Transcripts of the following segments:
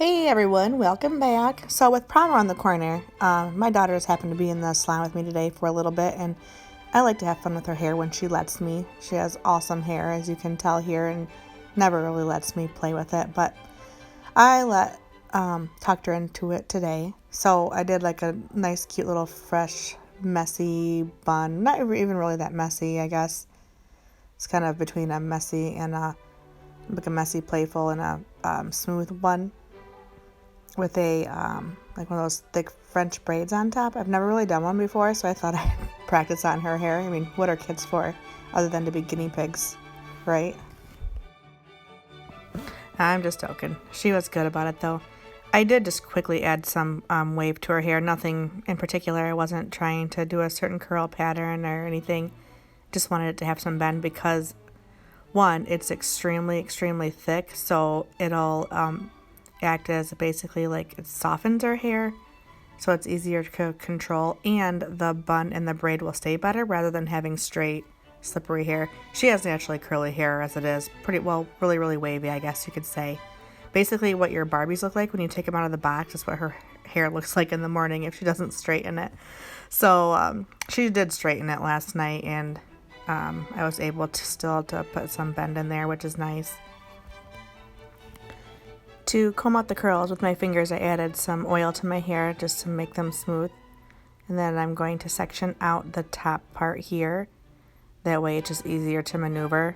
Hey everyone, welcome back. So with prom around the corner, my daughters happened to be in the salon with me today for a little bit, and I like to have fun with her hair when she lets me. She has awesome hair, as you can tell here, and never really lets me play with it, but talked her into it today. So I did like a nice, cute little fresh, messy bun. Not even really that messy, I guess. It's kind of between a messy and like a messy, playful, and a smooth bun with a like one of those thick French braids on top. I've never really done one before, so I thought I'd practice on her hair. I mean, what are kids for other than to be guinea pigs, right? I'm just joking. She was good about it though. I did just quickly add some wave to her hair. Nothing in particular. I wasn't trying to do a certain curl pattern or anything. Just wanted it to have some bend because one, it's extremely thick, so it'll act as basically like it softens her hair, so it's easier to control, and the bun and the braid will stay better rather than having straight slippery hair. She has naturally curly hair as it is, pretty well, really wavy, I guess you could say. Basically what your Barbies look like when you take them out of the box is what her hair looks like in the morning if she doesn't straighten it. So she did straighten it last night, and I was able to still put some bend in there, which is nice. To comb out the curls with my fingers, I added some oil to my hair just to make them smooth. And then I'm going to section out the top part here. That way it's just easier to maneuver.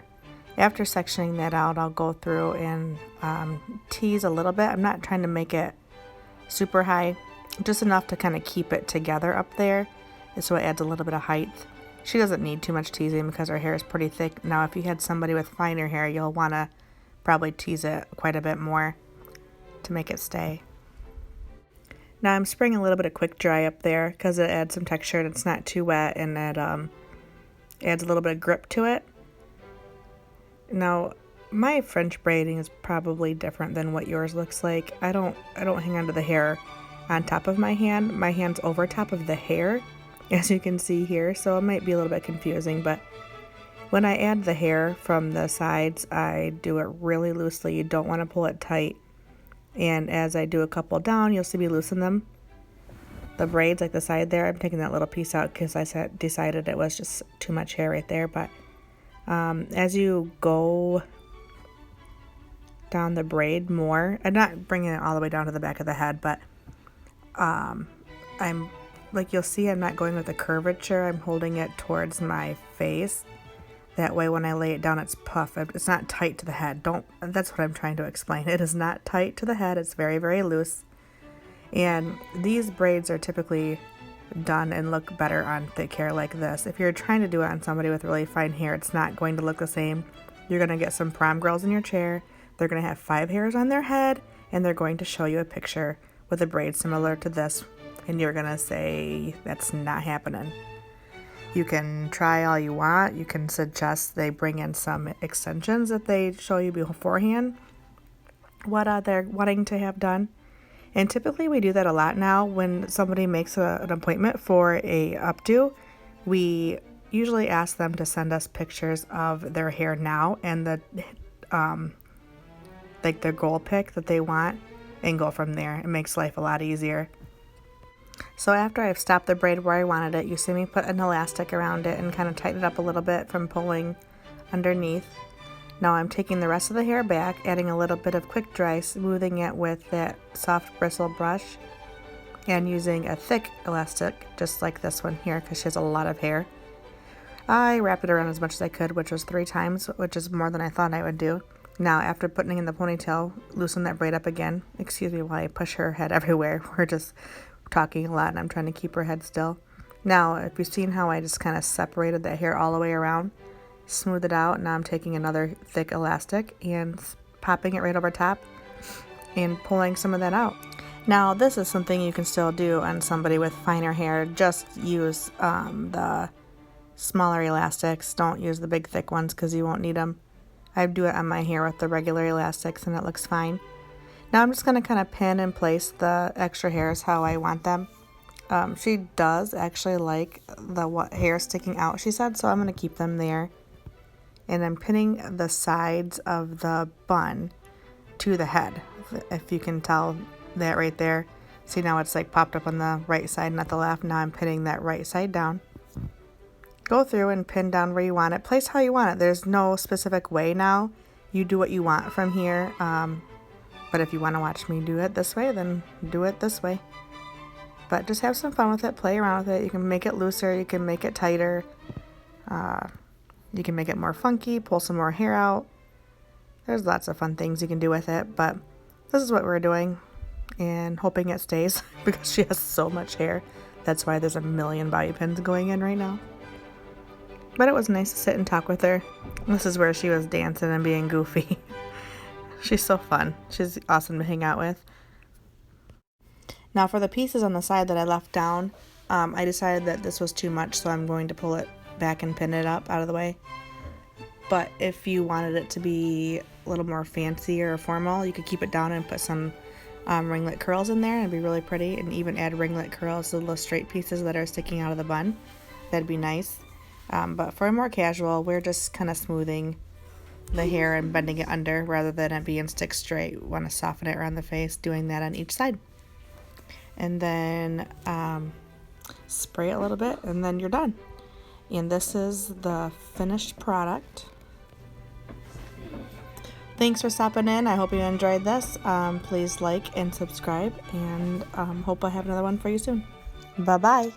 After sectioning that out, I'll go through and tease a little bit. I'm not trying to make it super high, just enough to kind of keep it together up there. So it adds a little bit of height. She doesn't need too much teasing because her hair is pretty thick. Now, if you had somebody with finer hair, you'll want to probably tease it quite a bit more to make it stay. Now I'm spraying a little bit of quick dry up there because it adds some texture and it's not too wet, and it adds a little bit of grip to it. Now my French braiding is probably different than what yours looks like. I don't hang onto the hair on top of my hand. My hand's over top of the hair, as you can see here, so it might be a little bit confusing, but when I add the hair from the sides, I do it really loosely. You don't want to pull it tight. And as I do a couple down, you'll see me loosen them. The braids, like the side there, I'm taking that little piece out because I decided it was just too much hair right there. But as you go down the braid more, I'm not bringing it all the way down to the back of the head, but I'm like, you'll see I'm not going with the curvature. I'm holding it towards my face. That way when I lay it down, it's puff. It's not tight to the head. That's what I'm trying to explain. It is not tight to the head. It's very loose. And these braids are typically done and look better on thick hair like this. If you're trying to do it on somebody with really fine hair, it's not going to look the same. You're going to get some prom girls in your chair. They're going to have 5 hairs on their head, and they're going to show you a picture with a braid similar to this, and you're going to say, that's not happening. You can try all you want. You can suggest they bring in some extensions that they show you beforehand what they're wanting to have done. And typically we do that a lot now when somebody makes an appointment for a updo. We usually ask them to send us pictures of their hair now and the like their goal pick that they want, and go from there. It makes life a lot easier. So after I've stopped the braid where I wanted it, you see me put an elastic around it and kind of tighten it up a little bit from pulling underneath. Now I'm taking the rest of the hair back, adding a little bit of quick dry, smoothing it with that soft bristle brush, and using a thick elastic, just like this one here, because she has a lot of hair. I wrapped it around as much as I could, which was 3 times, which is more than I thought I would do. Now, after putting it in the ponytail, loosen that braid up again. Excuse me while I push her head everywhere. We're just talking a lot and I'm trying to keep her head still. Now, if you've seen how I just kind of separated that hair all the way around, smooth it out, now I'm taking another thick elastic and popping it right over top and pulling some of that out. Now, this is something you can still do on somebody with finer hair. Just use the smaller elastics. Don't use the big thick ones because you won't need them. I do it on my hair with the regular elastics and it looks fine. Now I'm just going to kind of pin and place the extra hairs how I want them. She does actually like the hair sticking out, she said, so I'm going to keep them there. And I'm pinning the sides of the bun to the head, if you can tell that right there. See, now it's like popped up on the right side, not the left. Now I'm pinning that right side down. Go through and pin down where you want it. Place how you want it. There's no specific way now. You do what you want from here. But if you want to watch me do it this way, then do it this way. But just have some fun with it. Play around with it. You can make it looser. You can make it tighter. You can make it more funky. Pull some more hair out. There's lots of fun things you can do with it. But this is what we're doing. And hoping it stays because she has so much hair. That's why there's a million bobby pins going in right now. But it was nice to sit and talk with her. This is where she was dancing and being goofy. She's so fun. She's awesome to hang out with. Now for the pieces on the side that I left down, I decided that this was too much, so I'm going to pull it back and pin it up out of the way. But if you wanted it to be a little more fancy or formal, you could keep it down and put some ringlet curls in there, and it'd be really pretty, and even add ringlet curls to the straight pieces that are sticking out of the bun. That'd be nice. But for a more casual, we're just kind of smoothing the hair and bending it under rather than it being stick straight. We want to soften it around the face, doing that on each side. And then spray it a little bit, and then you're done. And this is the finished product. Thanks for stopping in. I hope you enjoyed this. Please like and subscribe, and hope I have another one for you soon. Bye-bye.